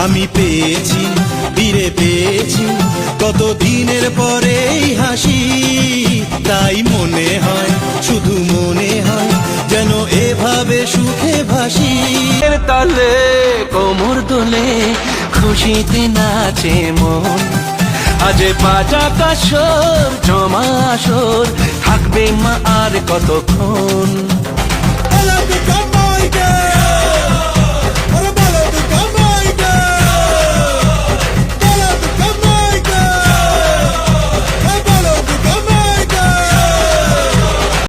আমি পেয়েছি, ফিরে পেয়েছি কত দিনের পরে এই হাসি। তাই মনে হয়, শুধু মনে হয় যেন এভাবে সুখে ভাসি। তালে কোমর দোলে খুশিতে নাচে মন, আজ বাজা কাসর জমা আসর, থাকবে মা আর কতক্ষণ।